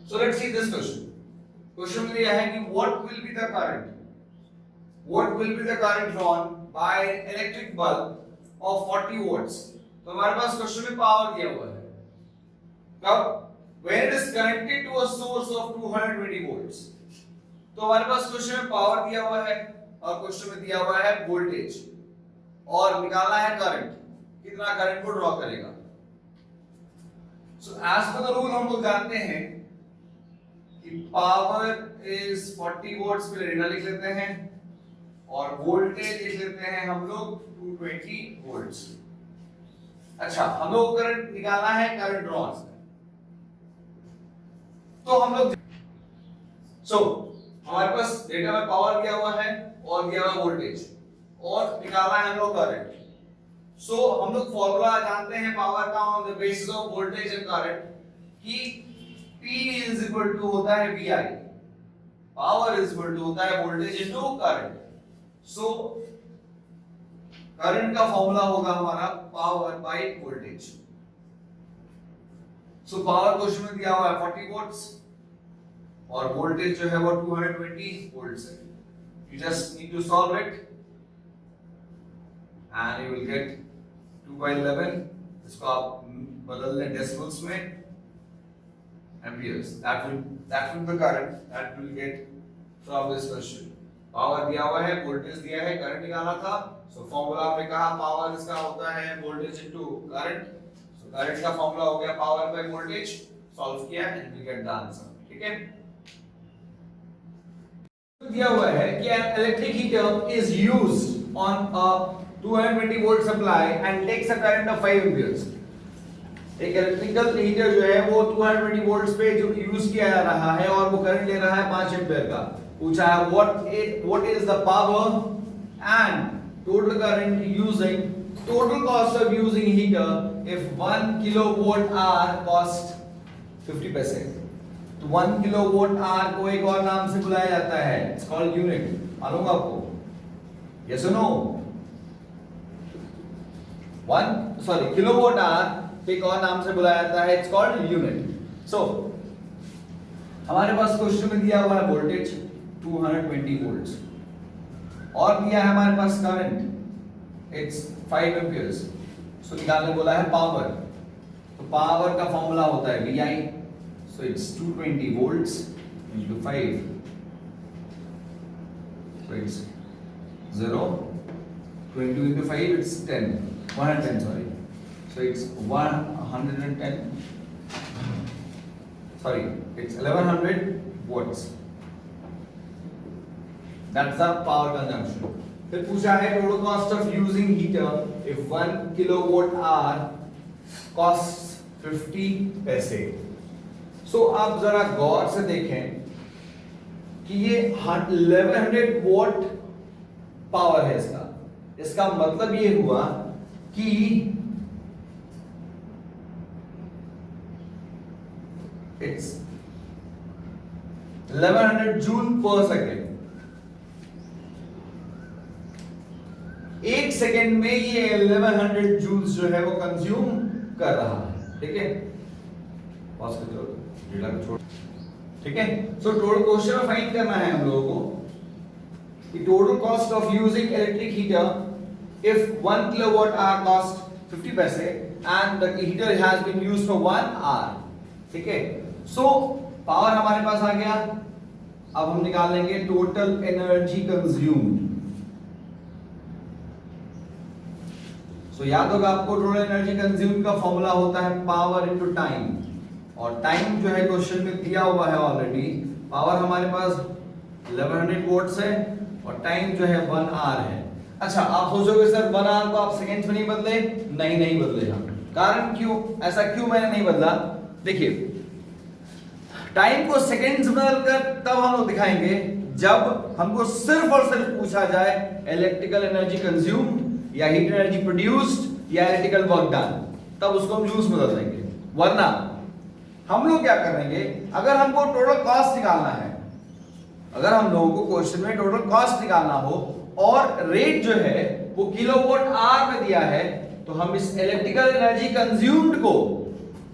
So let's see this question. Question में दिया है कि what will be the current? What will be the current drawn by an electric bulb of 40 volts? तो हमारे पास question में power दिया हुआ है. कब? When it is connected to a source of 220 volts. तो हमारे पास क्वेश्चन में पावर दिया हुआ है और क्वेश्चन में दिया हुआ है वोल्टेज और निकालना है करंट. कितना करंट को ड्रॉ करेगा. So as per the rule हम लोग जानते हैं कि पावर इज 40 वोल्ट्स पे रेना लिख लेते हैं और वोल्टेज लिख लेते हैं हम लोग 220 वोल्ट्स. अच्छा, हम लोग को करंट निकालना है करंट ड्रॉ. तो हम लोग हमारे पास डेटा में पावर दिया हुआ है और दिया हुआ वोल्टेज और निकालना है हम लोग करंट. हम लोग फॉर्मूला जानते हैं पावर का on the basis of voltage and current कि P इज इक्वल टू होता है VI. Power is equal to होता है वोल्टेज इनटू करंट. करंट का फॉर्मूला होगा हमारा power by voltage. Power question में दिया हुआ है 40 वोल्ट्स और वोल्टेज जो है वो 220 वोल्ट्स है. You just need to solve it and you will get 2 by 11. इसको आप बदल दें डेसिमल्स में. Amperes. That will be the current that will get from this question. Power दिया हुआ है, voltage दिया है, current निकालना था. फॉर्मूला हमने कहा पावर इसका होता है voltage into current. करंट का फॉर्मूला हो गया पावर बाय वोल्टेज. सॉल्व किया and we get the answer. ठीक है. दिया हुआ है कि an electric heater is used on a 220 volt supply and takes a current of 5 amperes. एक इलेक्ट्रिकल हीटर जो है वो 220 वोल्ट्स पे जो यूज किया जा रहा है और वो करंट ले रहा है 5 एम्पीयर का. पूछा है what is the power and total current using total cost of using heater if 1 kilowatt hour cost 50 पैसे. तो 1 किलोवाट आवर को एक और नाम से बुलाया जाता है. It's called unit. मालूम आपको? यस और नो? किलोवाट आवर एक और नाम से बुलाया जाता है. It's called unit. हमारे पास क्वेश्चन में दिया हुआ है वोल्टेज 220 वोल्ट्स और दिया है हमारे पास करंट इट्स 5 एम्पियर्स. निकालने बोला है पावर. तो पावर का फॉर्मूला होता है VI. It's 220 volts into 5. It's 0. 20 into 5 it's 10. 110 sorry. It's 110. Sorry, it's 1100 watts. That's the power consumption. फिर पूछा है total cost of using heater if 1 kilowatt hour costs 50 पैसे. आप जरा गौर से देखें कि ये 1100 वॉट पावर है इसका. इसका मतलब ये हुआ कि it's 1100 जूल पर सेकेंड. एक सेकेंड में ये 1100 जूल्स जो है वो कंज्यूम कर रहा है. ठीक है. पॉज कर दो डेटा को छोड़. ठीक है. टोटल क्वेश्चन में फाइंड करना है हम लोगों को कि total cost of using electric heater if 1 kilowatt hour cost 50 पैसे and the heater has been used for 1 hour. ठीक है. पावर हमारे पास आ गया. अब हम निकाल लेंगे टोटल एनर्जी कंज्यूम्ड. याद होगा आपको टोटल एनर्जी कंज्यूम्ड का फॉर्मूला होता है पावर इनटू टाइम और टाइम जो है क्वेश्चन में दिया हुआ है ऑलरेडी. पावर हमारे पास 1100 वोल्ट्स है और टाइम जो है 1 आवर है. अच्छा, आप सोचोगे सर 1 आवर को आप सेकंड्स में नहीं बदले? नहीं बदलेगा. कारण क्यों? ऐसा क्यों मैंने नहीं बदला? देखिए, टाइम को सेकंड्स बदलकर तब हम लोग दिखाएंगे जब हमको सिर्फ और सिर्फ पूछा जाए इलेक्ट्रिकल एनर्जी कंज्यूम्ड या हीट एनर्जी प्रोड्यूस्ड या इलेक्ट्रिकल वर्क डन. तब उसको हम जूल्स में बदल देंगे. वरना हम लोग क्या करेंगे, अगर हमको टोटल कॉस्ट निकालना है, अगर हम लोगों को क्वेश्चन में टोटल कॉस्ट निकालना हो और रेट जो है वो किलोवाट आवर में दिया है, तो हम इस इलेक्ट्रिकल एनर्जी कंज्यूम्ड को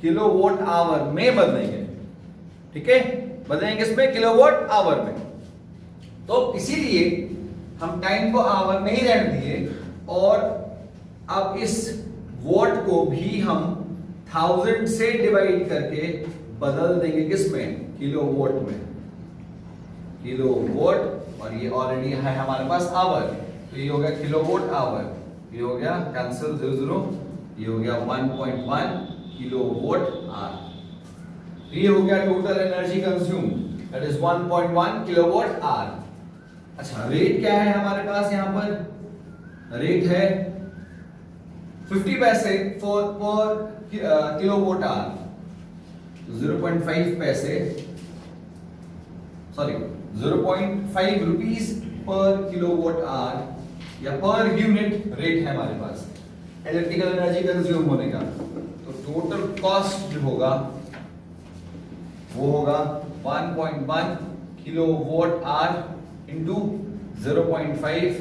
किलोवाट आवर में बदलेंगे. ठीक है, बदलेंगे इसमें किलोवाट आवर में। तो इसीलिए हम टाइम को आवर में ही रहने दिए और अब इस वॉट को भी हम 1000 से डिवाइड करके बदल देंगे किसमें, किलोवाट में, किलोवाट। और ये ऑलरेडी है हमारे पास आवर, तो ये हो गया किलोवाट आवर, ये हो गया कैंसिल 0 0, ये हो गया 1.1 किलोवाट आवर। ये हो गया total energy consume, that is 1.1 kilowatt hour. अच्छा, रेट क्या है हमारे पास, यहां पर रेट है 50 पैसे पर किलोवाट आवर, 0.5 पैसे, सॉरी 0.5 रुपीस पर किलोवाट आवर या पर यूनिट रेट है हमारे पास इलेक्ट्रिकल एनर्जी कंज्यूम होने का। तो टोटल कॉस्ट जो होगा वो होगा 1.1 किलोवाट आवर इंटू 0.5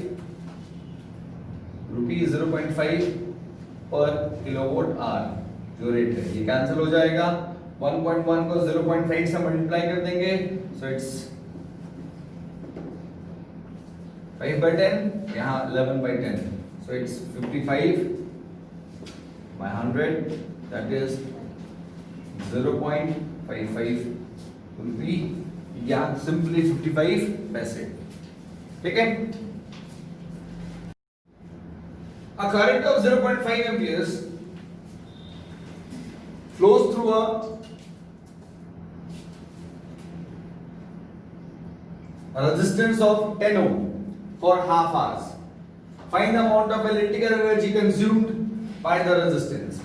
रुपीज, 0.5 पर किलोवाट आवर जो रेट है, ये कैंसिल हो जाएगा। 1.1 को 0.5 से मल्टीप्लाई कर देंगे, सो इट्स 5/10, यहाँ 11/10, so it's 55/100, that is 0.55 रुपी या सिंपली 55 पैसे। ठीक है, a current of 0.5 amperes flows through a resistance of 10 ohm for half hours. Find the amount of electrical energy consumed by the resistance.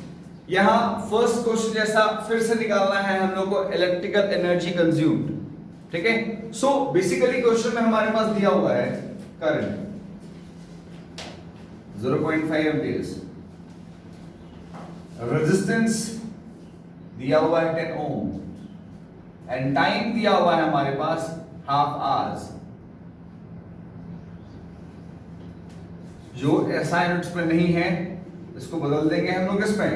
यहां first question जैसा फिर से निकालना है हम लोग को इलेक्ट्रिकल एनर्जी कंज्यूम्ड। ठीक है, सो बेसिकली क्वेश्चन में हमारे पास दिया हुआ है करंट 0.5 एम्पियर्स, रेजिस्टेंस दिया हुआ है 10 ओम एंड टाइम दिया हुआ है हमारे पास हाफ आवर्स। जो SI यूनिट्स में नहीं है इसको बदल देंगे हम लोग इसमें,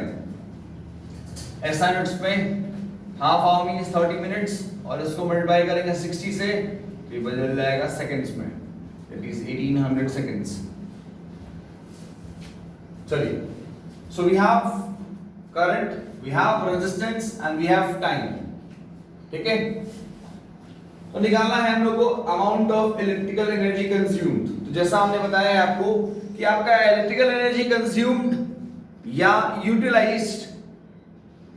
SI यूनिट्स में हाफ आवर मींस 30 मिनट्स और इसको मल्टीप्लाई करेंगे 60 से, ये बदल जाएगा सेकंड्स में, दैट इज 1800 सेकंड्स। चलिए, so we have current, we have resistance and we have time. ठीक है, तो निकालना है हम लोग को amount of electrical energy consumed. तो जैसा हमने बताया है आपको कि आपका इलेक्ट्रिकल एनर्जी कंज्यूम्ड या यूटिलाइज्ड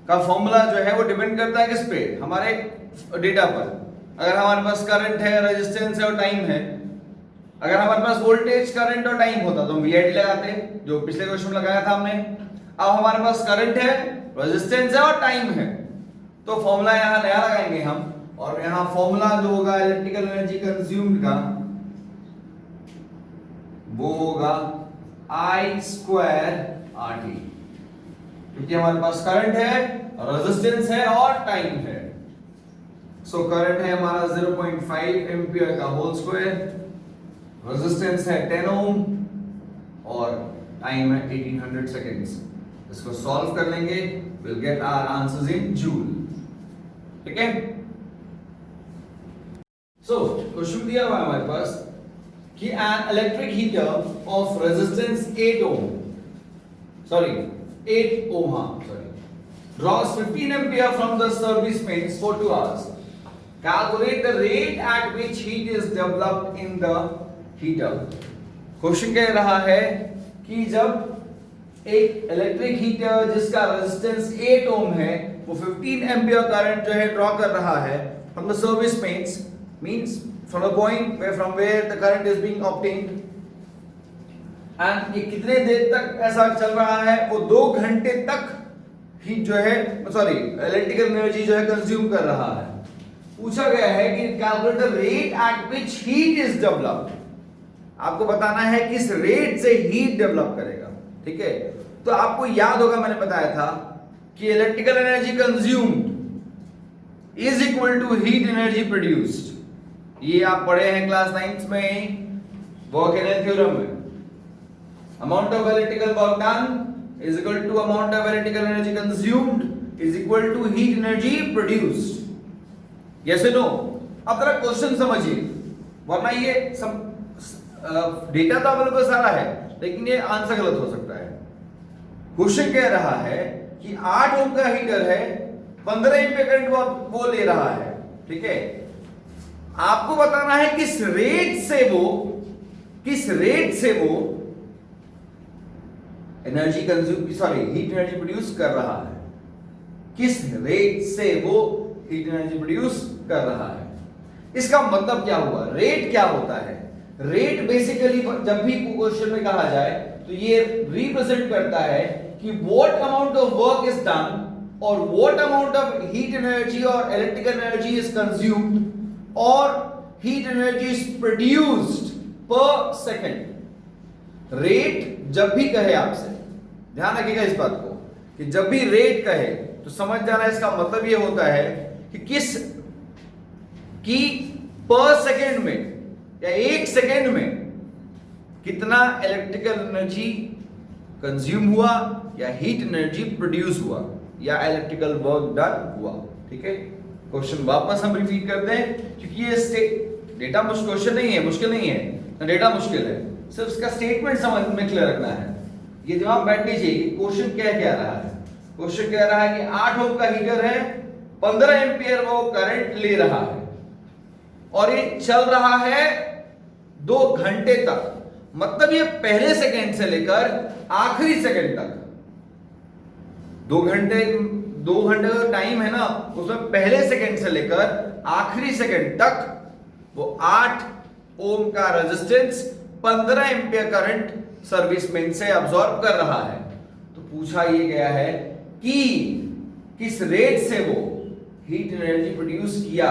का फॉर्मूला जो है वो डिपेंड करता है किस पे, हमारे डेटा पर। अगर हमारे पास करंट है, रेजिस्टेंस है और टाइम है, अगर हमारे पास वोल्टेज, करंट और टाइम होता तो हम VIT लगाते, जो पिछले क्वेश्चन में लगाया था हमने। अब हमारे पास करंट है, रेजिस्टेंस है और टाइम है, तो फॉर्मूला यहां नया लगाएंगे हम, और यहां फॉर्मूला जो होगा इलेक्ट्रिकल एनर्जी कंज्यूम्ड का वो होगा I² RT, क्योंकि हमारे पास करंट है, रेजिस्टेंस है और टाइम है। सो करंट है हमारा 0.5 एम्पियर का होल स्क्वायर, रेजिस्टेंस है 10 ओम और टाइम है 1800 सेकेंड्स। इसको सॉल्व कर लेंगे, will get our answers in joule. ठीक है, सो क्वेश्चन दिया हुआ है हमारे पास कि an electric heater of resistance 8 ohm, sorry 8 ohm, draws 15 ampere from the service mains for 2 hours. Calculate the rate at which heat is developed in the heater. Question कह रहा है कि जब एक इलेक्ट्रिक हीटर जिसका रेजिस्टेंस 8 ओम है वो 15 ampere current जो है ड्रॉ कर रहा है from the service mains, means from the point from where the current is being obtained, and ये कितने देर तक ऐसा चल रहा है, वो 2 घंटे तक हीट जो है, सॉरी इलेक्ट्रिकल एनर्जी जो है कंज्यूम कर रहा है। पूछा गया है कि calculate the rate at which heat is developed, आपको बताना है किस रेट से हीट डेवलप करेगा। ठीक है, तो आपको याद होगा मैंने बताया था कि electrical energy consumed is equal to heat energy produced. ये आप पढ़े हैं क्लास 9th में वोल्केनल थ्योरम में। Amount of electrical work done is equal to amount of electrical energy consumed is equal to heat energy produced. Yes no? अब जरा question समझिए, वरना ये सब डेटा तो अवेलेबल सारा है, लेकिन ये आंसर गलत हो सकता है। क्वेश्चन कह रहा है कि 8 ओम का हीटर है, 15 एम्पीयर करंट वो ले रहा है, ठीक है। आपको बताना है किस रेट से वो energy consume, sorry heat energy produce कर रहा है, किस रेट से वो हीट एनर्जी प्रोड्यूस कर रहा है। इसका मतलब क्या हुआ? रेट क्या होता है? रेट बेसिकली जब भी क्वेश्चन में कहा जाए तो ये रिप्रेजेंट करता है कि what amount of work is done और what amount of heat energy और इलेक्ट्रिकल एनर्जी इज कंज्यूम्ड और heat energy is produced per second. Rate जब भी कहे आपसे, ध्यान रखिएगा इस बात को, कि जब भी रेट कहे तो समझ जाना इसका मतलब ये होता है कि पर सेकेंड में या 1 सेकेंड में कितना इलेक्ट्रिकल एनर्जी कंज्यूम हुआ या हीट एनर्जी प्रोड्यूस हुआ या इलेक्ट्रिकल वर्क डन हुआ, ठीक है। क्वेश्चन वापस हम रिपीट करते हैं, क्योंकि ये डेटा क्वेश्चन नहीं है, मुश्किल नहीं है, डेटा मुश्किल है, सिर्फ इसका स्टेटमेंट समझ में क्लियर रखना है। ये दिमाग बैठनी चाहिए कि क्वेश्चन क्या कह रहा है। क्वेश्चन कह रहा है कि 8 ओम का हीटर है, 15 एम्पियर वो करंट ले रहा है और ये चल रहा है 2 घंटे तक। मतलब ये पहले सेकंड से लेकर आखिरी सेकंड तक, 2 घंटे का टाइम है ना, उसमें पहले सेकंड से लेकर आखिरी सेकंड तक वो 8 ओम का resistance 15 ampere current service main से अब्सॉर्ब कर रहा है। तो पूछा ये गया है कि किस रेट से वो हीट एनर्जी प्रोड्यूस किया।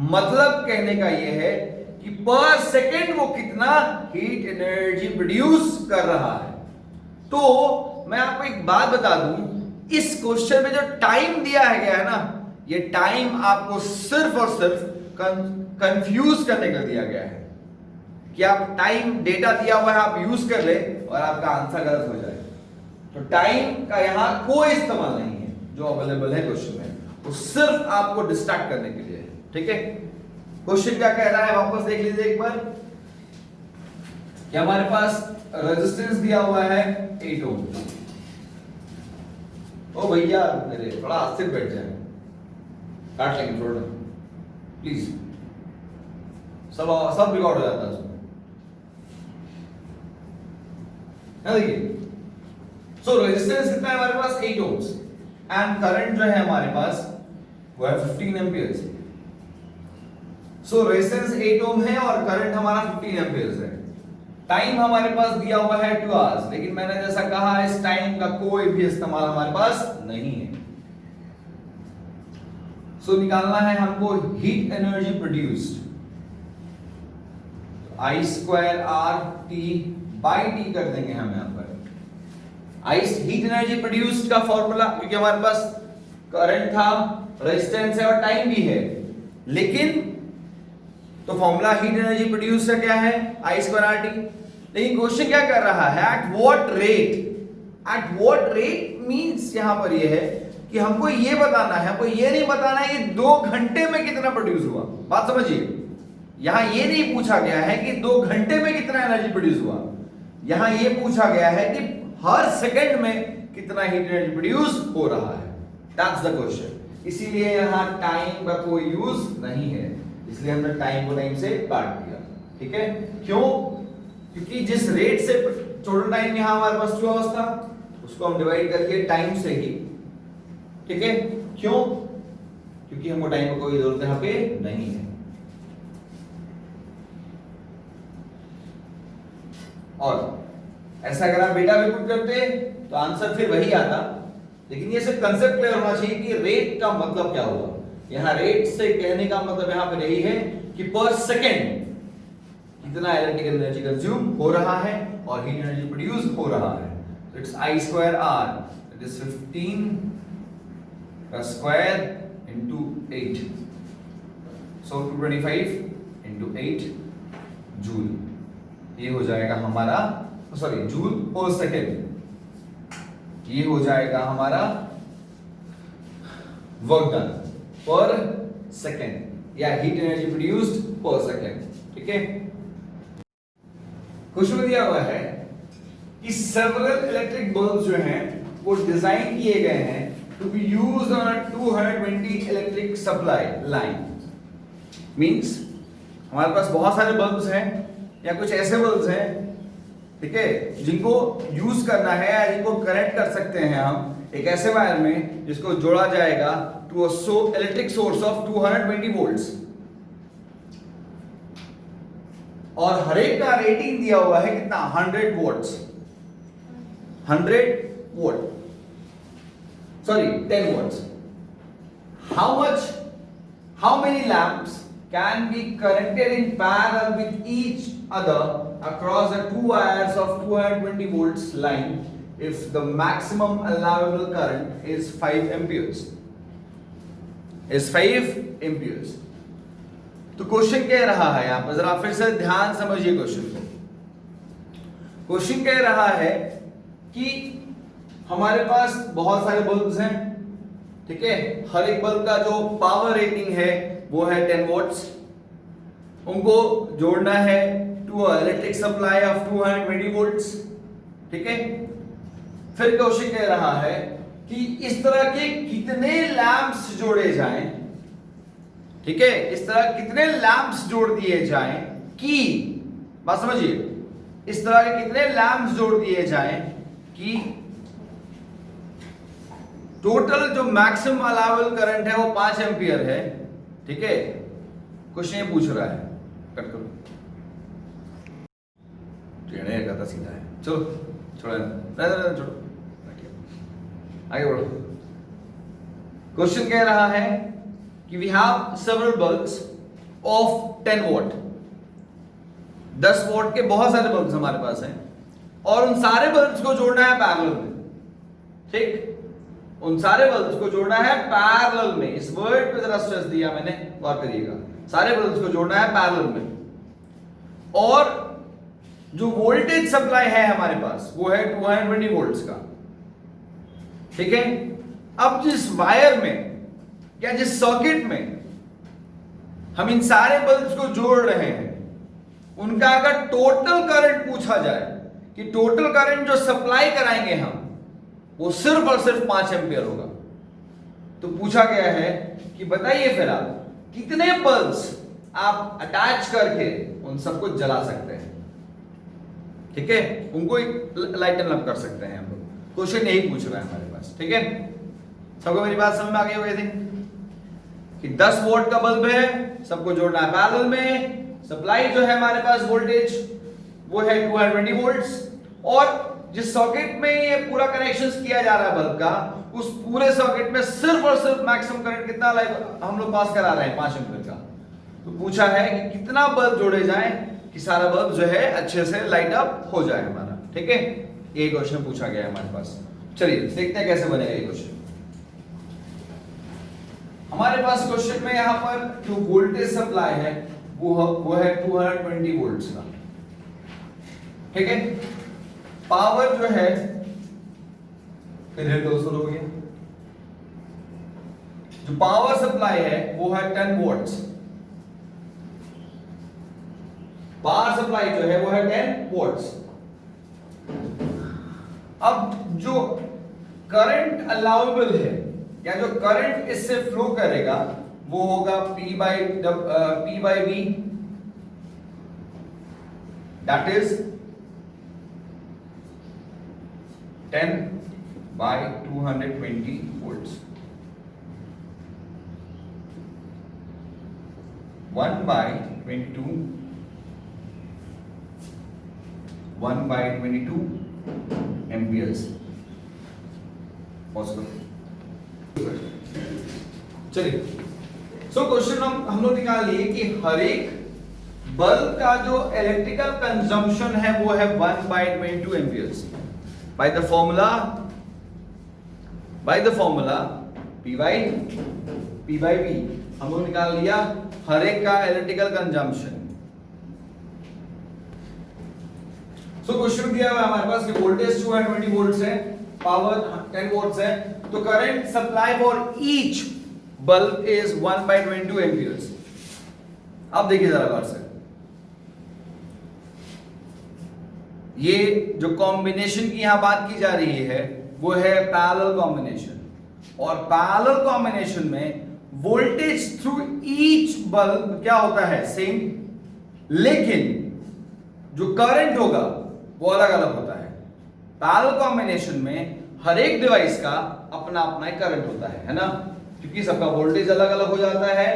मतलब कहने का ये है कि पर सेकेंड वो कितना हीट एनर्जी प्रोड्यूस कर रहा है। तो मैं आपको एक बात बता दूं, इस क्वेश्चन में जो टाइम दिया है गया है ना, ये टाइम आपको सिर्फ और सिर्फ कंफ्यूज करने का दिया गया है कि आप टाइम डेटा दिया हुआ है आप यूज कर ले और आपका आंसर गलत हो जाए। तो टाइम का यहां कोई इस्तेमाल नहीं है जो अवेलेबल है क्वेश्चन में, वो सिर्फ आपको डिस्ट्रैक्ट करने के लिए है, ठीक है। क्वेश्चन क्या कह रहा है वापस देख लीजिए एक बार कि हमारे पास रेजिस्टेंस दिया हुआ है 8 ओम। ओ भैया मेरे थोड़ा अस्थिर बैठ जाए, काट लेंगे थोड़ा प्लीज, सब रिकॉर्ड हो जाता है उसमें। देखिए, सो रेजिस्टेंस कितना है हमारे पास 8 ओम्स एंड करंट जो है हमारे पास वो है 15 एम्पियर्स। सो रेजिस्टेंस 8 ओम है और करंट हमारा 15 एम्पियर्स है। टाइम हमारे पास दिया हुआ है 2 आवर्स, लेकिन मैंने जैसा कहा इस टाइम का कोई भी इस्तेमाल हमारे पास नहीं है। सो निकालना है हमको heat energy produced, I square R T by T कर देंगे हम यहां पर। आई हीट एनर्जी प्रोड्यूस्ड का फॉर्मूला, क्योंकि हमारे पास करंट था, रेजिस्टेंस है और टाइम भी है, लेकिन तो फॉर्मूला हीट एनर्जी प्रोड्यूस का क्या है आई स्क्वायर आर टी। लेकिन क्वेश्चन क्या कर रहा है at what rate. At what rate means यहां पर ये है कि हमको ये बताना है, हमको ये नहीं बताना है कि 2 घंटे में कितना प्रोड्यूस हुआ। बात समझिए, यहां ये नहीं पूछा गया है कि 2 घंटे में कितना एनर्जी प्रोड्यूस हुआ, यहां ये पूछा गया है कि हर सेकंड में कितना हीट एनर्जी प्रोड्यूस हो रहा है। That's the question. इसीलिए यहां टाइम का कोई यूज नहीं है, इसलिए हमने टाइम को टाइम से काट दिया, ठीक है। क्यों? क्योंकि जिस रेट से टोटल टाइम यहां हमारे पास 2 आवर्स था, उसको हम डिवाइड करके टाइम से ही, ठीक है। क्यों? क्योंकि हमको टाइम को कोई जरूरत यहां पे नहीं है। और ऐसा अगर आप डेटा भी पुट करते तो आंसर फिर वही आता, लेकिन ये सिर्फ कंसेप्ट क्लियर होना चाहिए कि रेट का मतलब क्या हुआ। यहां रेट से कहने का मतलब यहां पर यही है कि पर सेकेंड कितना इलेक्ट्रिकल एनर्जी कंज्यूम हो रहा है और हीट एनर्जी प्रोड्यूस हो रहा है। तो it's I square R, it is 15 का square into 8, so 225 into 8 joule. ये हो जाएगा हमारा, सॉरी जूल पर सेकेंड, ये हो जाएगा हमारा वर्क डन पर सेकेंड। या heat energy produced per second. ठीक है, क्वेश्चन में दिया हुआ है कि सेवरल इलेक्ट्रिक बल्ब जो हैं वो डिजाइन किए गए हैं to be used on a 220 electric supply line. Means हमारे पास बहुत सारे बल्ब्स हैं या कुछ ऐसे बल्ब्स हैं, ठीक है, जिनको यूज करना है या जिनको कनेक्ट कर सकते हैं हम एक ऐसे वायर में जिसको जोड़ा जाएगा to a electric source of 220 volts, और हर एक का रेटिंग दिया हुआ है कितना, 100 volts, 100 volt, sorry 10 volts. How many lamps can be connected in parallel with each other across the two wires of 220 volts line if the maximum allowable current is 5 amperes, तो question कह रहा है, यहां पर जरा फिर से ध्यान समझिए क्वेश्चन को। क्वेश्चन कह रहा है कि हमारे पास बहुत सारे बल्ब्स हैं, ठीक है, हर एक बल्ब का जो पावर रेटिंग है वो है 10 वोल्ट्स, उनको जोड़ना है to electric supply of 220 volts. ठीक है, फिर क्वेश्चन कह रहा है कि इस तरह के कितने लैंप्स जोड़े जाएं, ठीक है, इस तरह कितने लैंप्स जोड़ दिए जाएं कि, बात समझिए, इस तरह के कितने लैंप्स जोड़ दिए जाएं कि टोटल जो मैक्सिमम अलाउबल करंट है वो 5 एम्पियर है। ठीक है, क्वेश्चन ये पूछ रहा है, कट करो, टेढ़े करता सीधा है, चलो छोड़ो, छोड़ो, आगे बढ़ो। क्वेश्चन कह रहा है कि we have several bulbs of 10 volt, 10 volt के बहुत सारे बल्ब्स हमारे पास हैं और उन सारे बल्ब्स को जोड़ना है पैरेलल में। ठीक, उन सारे बल्ब्स को जोड़ना है पैरेलल में, इस वर्ड पे जरा स्ट्रेस दिया मैंने, गौर करिएगा, सारे बल्ब्स को जोड़ना है पैरेलल में, और जो वोल्टेज सप्लाई है हमारे पास वो है 220 वोल्ट्स का। ठीक है, अब जिस वायर में या जिस सर्किट में हम इन सारे बल्ब्स को जोड़ रहे हैं उनका अगर टोटल करंट पूछा जाए कि टोटल करंट जो सप्लाई कराएंगे हम वो सिर्फ और सिर्फ 5 एम्पियर होगा, तो पूछा गया है कि बताइए फिर आप कितने बल्ब्स आप अटैच करके उन सबको जला सकते हैं। ठीक है, उनको लाइटन अप कर सकते हैं हम लोग। क्वेश्चन यही पूछ रहा है हमारे पास। ठीक है, सबको मेरी बात समझ में आ गई होगी कि 10 वोल्ट का बल्ब है, सबको जोड़ना है पैरेलल में, सप्लाई जो है हमारे पास वोल्टेज वो है 220 वोल्ट्स, और जिस सॉकेट में ये पूरा कनेक्शंस किया जा रहा है बल्ब का, उस पूरे सॉकेट में सिर्फ और सिर्फ मैक्सिमम करंट कितना हम लोग पास करा रहे हैं, 5 एम्पीयर का। तो पूछा है कि कितना बल्ब जोड़े जाएं कि सारा बल्ब जो है अच्छे से लाइट अप हो जाए हमारा। ठीक है, ये क्वेश्चन पूछा गया है हमारे पास। चलिए देखते हैं कैसे बनेगा ये क्वेश्चन। हमारे पास क्वेश्चन में यहां पर जो वोल्टेज सप्लाई है वो है 220 वोल्ट्स का। ठीक है, पावर जो है फिर 200 हो गया, जो पावर सप्लाई है वो है 10 वोल्ट्स, पावर सप्लाई जो है वो है 10 वोल्ट्स। अब जो करंट अलाउबल है या जो करंट इससे फ्लो करेगा वो होगा P by V, that is 10 by 220 volts, 1 by 22, 1 by 22 amperes। चलिए, सो क्वेश्चन हम लोग निकाल लिए कि हर एक बल्ब का जो इलेक्ट्रिकल कंजम्पशन है वो है 1 by 22 amperes by the formula P by V हम लोग निकाल लिया हर एक का इलेक्ट्रिकल कंजम्पशन। सो क्वेश्चन दिया हुआ है हमारे पास कि वोल्टेज 220 वोल्ट्स है, पावर 10 वोल्ट्स है, तो current supply for each bulb is 1 by 22 amperes। अब देखिए जरा गौर से, ये जो कॉम्बिनेशन की यहां बात की जा रही है वो है पैरेलल कॉम्बिनेशन, और पैरेलल कॉम्बिनेशन में वोल्टेज थ्रू ईच बल्ब क्या होता है, सेम, लेकिन जो करंट होगा वो अलग अलग होता है। पैरेलल कॉम्बिनेशन में हर एक डिवाइस का अपना अपना करंट होता है ना, क्योंकि सबका वोल्टेज अलग अलग हो जाता है,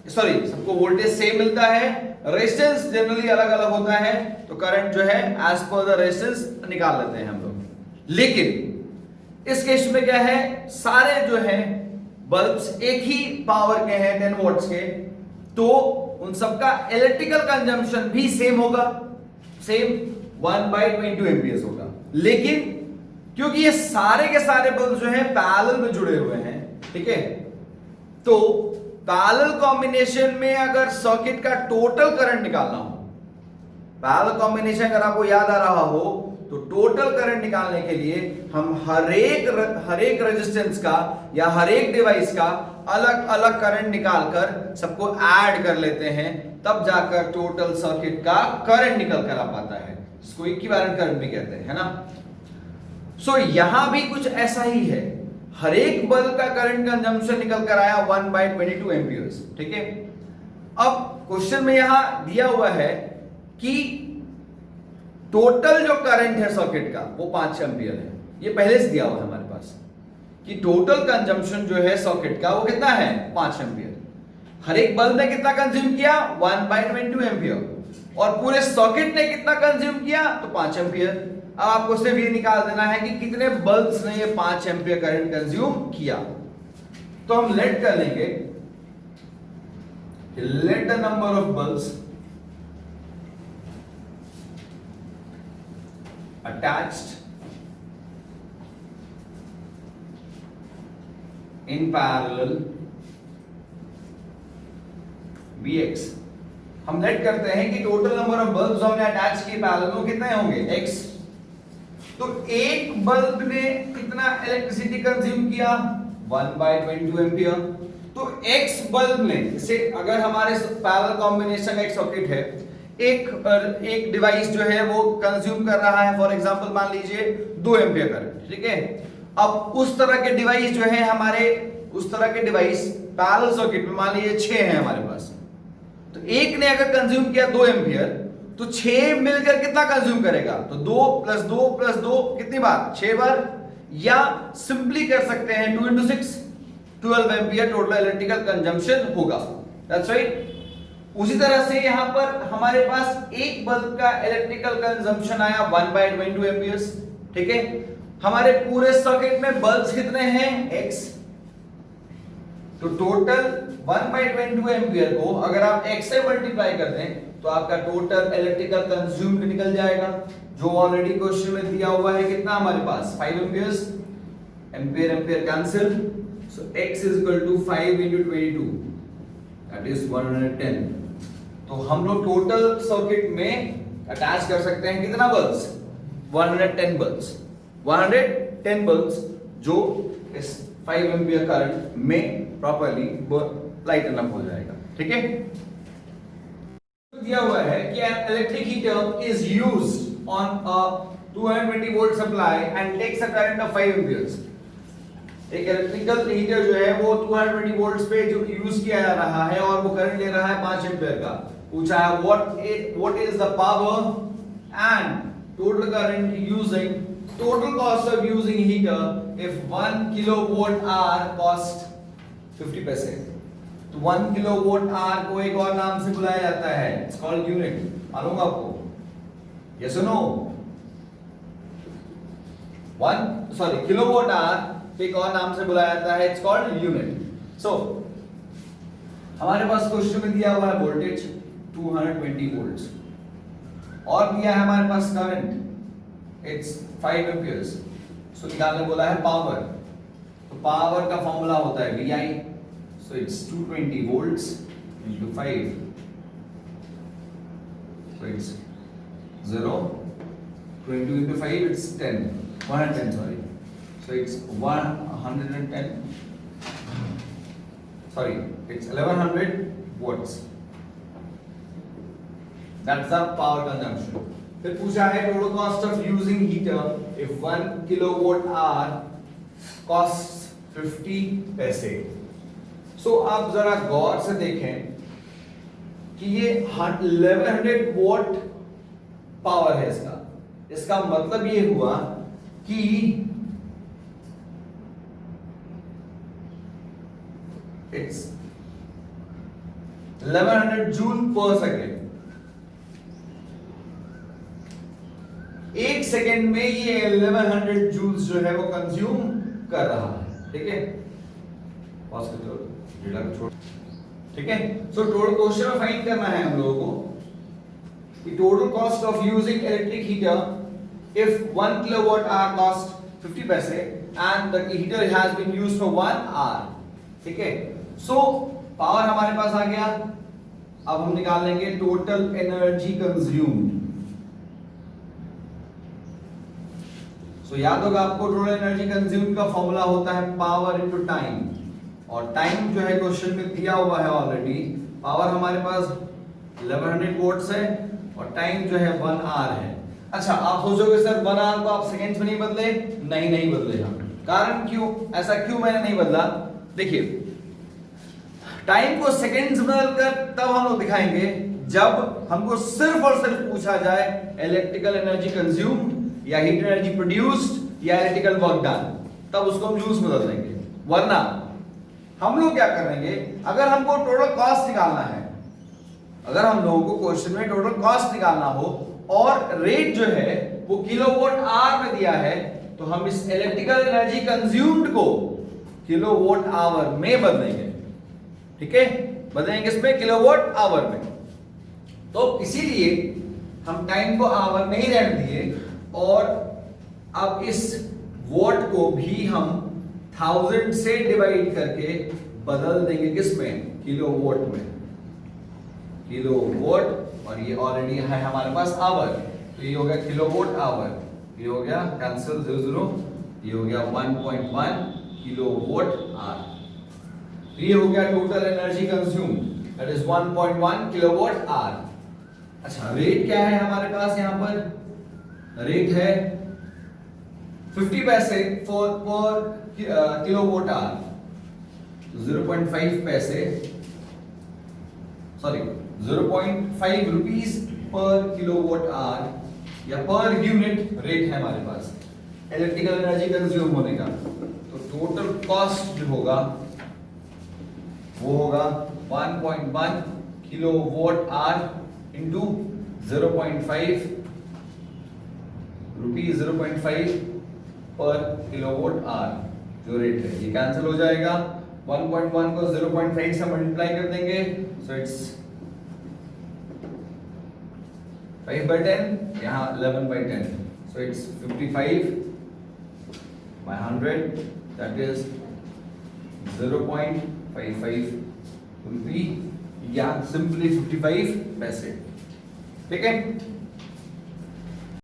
सॉरी सबको वोल्टेज सेम मिलता है, रेजिस्टेंस जनरली अलग अलग होता है, तो करंट जो है एज पर द रेजिस्टेंस निकाल लेते हैं हम लोग। लेकिन इस केस में क्या है, सारे जो है बल्ब्स एक ही पावर के हैं 10 वॉट्स के, तो उन सबका इलेक्ट्रिकल कंजम्पशन भी सेम होगा, सेम 1/22 एम्पियर्स होगा। लेकिन क्योंकि ये सारे के सारे बल्ब जो है पैरेलल में जुड़े हुए हैं, ठीक है, तो पैरेलल कॉम्बिनेशन में अगर सर्किट का टोटल करंट निकालना हो, पैरेलल कॉम्बिनेशन अगर आपको याद आ रहा हो, तो टोटल करंट निकालने के लिए हम हर एक रेजिस्टेंस का या हर एक डिवाइस का अलग अलग करंट निकालकर सबको ऐड कर लेते हैं, तब जाकर टोटल सर्किट का करंट निकल कर आ पाता है, इसको इक्विवेलेंट करंट भी कहते हैं, है ना। सो यहां भी कुछ ऐसा ही है, हर एक बल्ब का करंट कंजम्पशन निकल कर आया 1/22 एम्पियर्स, ठीक है। अब क्वेश्चन में यहां दिया हुआ है कि टोटल जो करंट है सर्किट का वो 5 एम्पियर है, ये पहले से दिया हुआ है हमारे पास कि टोटल कंजम्पशन जो है सर्किट का वो कितना है, 5 एम्पियर। हर एक बल्ब ने कितना कंज्यूम किया, 1/22 एम्पियर, और पूरे सर्किट ने कितना कंज्यूम किया, तो 5 एम्पियर। अब आपको सिर्फ ये निकाल देना है कि कितने बल्ब्स ने ये 5 एम्पियर करंट कंज्यूम किया। तो हम लेट कर लेंगे, let the number of bulbs attached in parallel Vx। हम लेट करते हैं कि टोटल नंबर ऑफ बल्ब्स हमने अटैच किए पैरेलल में कितने होंगे, x। तो एक बल्ब ने कितना इलेक्ट्रिसिटी कंज्यूम किया, 1/22 एम्पियर। तो x बल्ब ने, जैसे अगर हमारे पैरेलल कॉम्बिनेशन का एक सर्किट है, एक डिवाइस जो है वो कंज्यूम कर रहा है फॉर एग्जांपल मान लीजिए 2 एम्पियर करंट, ठीक है। अब उस तरह के डिवाइस जो है हमारे, उस तरह के डिवाइस पैरेलल सर्किट में मान लीजिए 6 है हमारे पास, तो एक ने अगर कंज्यूम किया 2 एम्पियर, तो 6 मिलकर कितना कंज्यूम करेगा, तो 2 + 2 + 2 कितनी बार, 6 बार, या सिंपली कर सकते हैं 2 × 6 12 एम्पियर टोटल इलेक्ट्रिकल कंजम्पशन होगा, दैट्स राइट। उसी तरह से यहां पर हमारे पास एक बल्ब का इलेक्ट्रिकल कंजम्पशन आया 1/22 एम्पियर्स, ठीक है। हमारे पूरे सर्किट में बल्ब्स कितने हैं, x। तो टोटल 1/22 एम्पियर को अगर आप x से मल्टीप्लाई कर दें तो आपका टोटल इलेक्ट्रिकल कंज्यूम्ड निकल जाएगा, जो ऑलरेडी क्वेश्चन में दिया हुआ है, कितना हमारे पास 5 amperes, ampere ampere cancel, so x = 5 × 22 that is 110। तो हम लोग टोटल सर्किट में अटैच कर सकते हैं कितना बल्ब्स, 110 बल्ब्स, 110 बल्ब्स जो इस 5 एम्पियर करंट में प्रॉपर्ली लाइटन अप हो जाएगा, ठीक है। दिया हुआ है कि an electric heater is used on a 220 volt supply and takes a current of 5 amperes। एक इलेक्ट्रिकल हीटर जो है वो 220 वोल्ट्स पे जो यूज किया जा रहा है और वो करंट ले रहा है 5 एम्पीयर का। पूछा है what is the power and total current using, total cost of using heater if 1 kilowatt hour cost 50 पैसे। तो 1 किलोवाट आवर को एक और नाम से बुलाया जाता है, इट्स कॉल्ड यूनिट। मालूम आपको, यस और नो? किलोवाट आवर एक और नाम से बुलाया जाता है, इट्स कॉल्ड यूनिट। सो हमारे पास क्वेश्चन में दिया हुआ है वोल्टेज 220 वोल्ट्स और दिया है हमारे पास करंट इट्स 5 एम्पियर्स। सो निकालने बोला है पावर, तो पावर का फॉर्मूला होता है VI, so it's 220 volts into 5, so it's 0, 20 into 5 it's 10, 110 sorry, so it's 110, sorry it's 1100 watts, that's the power consumption. फिर पूछा है total cost of using heater if 1 kilowatt hour cost 50 पैसे। सो आप जरा गौर से देखें कि ये 1100 वॉट पावर है इसका मतलब ये हुआ कि इट्स 1100 जूल पर सेकेंड। एक सेकेंड में ये 1100 जूल्स जो है वो कंज्यूम कर रहा है। ठीक है, पॉज कर दो, डेटा को छोड़। ठीक है, सो टोटल क्वेश्चन में फाइंड करना है हम लोगों को कि total cost of using electric heater if 1 kilowatt hour cost 50 पैसे and the heater has been used for 1 hour. ठीक है, सो पावर हमारे पास आ गया। अब हम निकाल लेंगे टोटल एनर्जी कंज्यूम्ड। तो याद होगा आपको टोटल एनर्जी कंज्यूम का फॉर्मूला होता है पावर इनटू टाइम, और टाइम जो है क्वेश्चन में दिया हुआ है ऑलरेडी। पावर हमारे पास 1100 वॉट्स है और टाइम जो है 1 आवर है। अच्छा, आप सोचोगे सर 1 आवर को आप सेकंड्स में नहीं बदले? नहीं बदलेगा। कारण क्यों? ऐसा क्यों मैंने नहीं बदला? देखिए, टाइम को सेकंड्स में बदलकर तब हम लोग दिखाएंगे जब हमको सिर्फ और सिर्फ पूछा जाए इलेक्ट्रिकल एनर्जी कंज्यूम्ड या हीट एनर्जी प्रोड्यूस्ड या इलेक्ट्रिकल वर्क डन, तब उसको हम जूल्स में बदल देंगे। वरना हम लोग क्या करेंगे, अगर हमको टोटल कॉस्ट निकालना है, अगर हम लोगों को क्वेश्चन में टोटल कॉस्ट निकालना हो और रेट जो है वो किलोवाट आवर में दिया है, तो हम इस इलेक्ट्रिकल एनर्जी कंज्यूम्ड को किलोवाट आवर में बदलेंगे। ठीक है, बदलेंगे इसमें किलोवाट आवर में। तो इसीलिए हम टाइम को आवर में ही रहने दिए और अब इस वॉट को भी हम 1000 से डिवाइड करके बदल देंगे किसमें? किलोवाट में। किलोवाट, और ये ऑलरेडी है हमारे पास आवर, तो ये हो गया किलोवाट आवर, ये हो गया कैंसिल 0, ये हो गया 1.1 किलोवाट आवर। ये हो गया total energy consume, that is 1.1 kilowatt hour. अच्छा, रेट क्या है हमारे पास? यहां पर रेट है 50 पैसे पर किलोवाट आवर, 0.5 पैसे, सॉरी 0.5 रुपीस पर किलोवाट आवर या पर यूनिट रेट है हमारे पास इलेक्ट्रिकल एनर्जी कंज्यूम होने का। तो टोटल कॉस्ट जो होगा वो होगा 1.1 किलोवाट आवर इंटू 0.5 रुपीज 0.5 पर किलोवाट आवर जो रेट है, ये कैंसिल हो जाएगा। 1.1 को 0.5 से मल्टीप्लाई कर देंगे, सो इट्स 5/10, यहाँ 11/10, सो इट्स 55/100, दैट इज 0.55 रुपी या सिंपली 55 पैसे। ठीक है,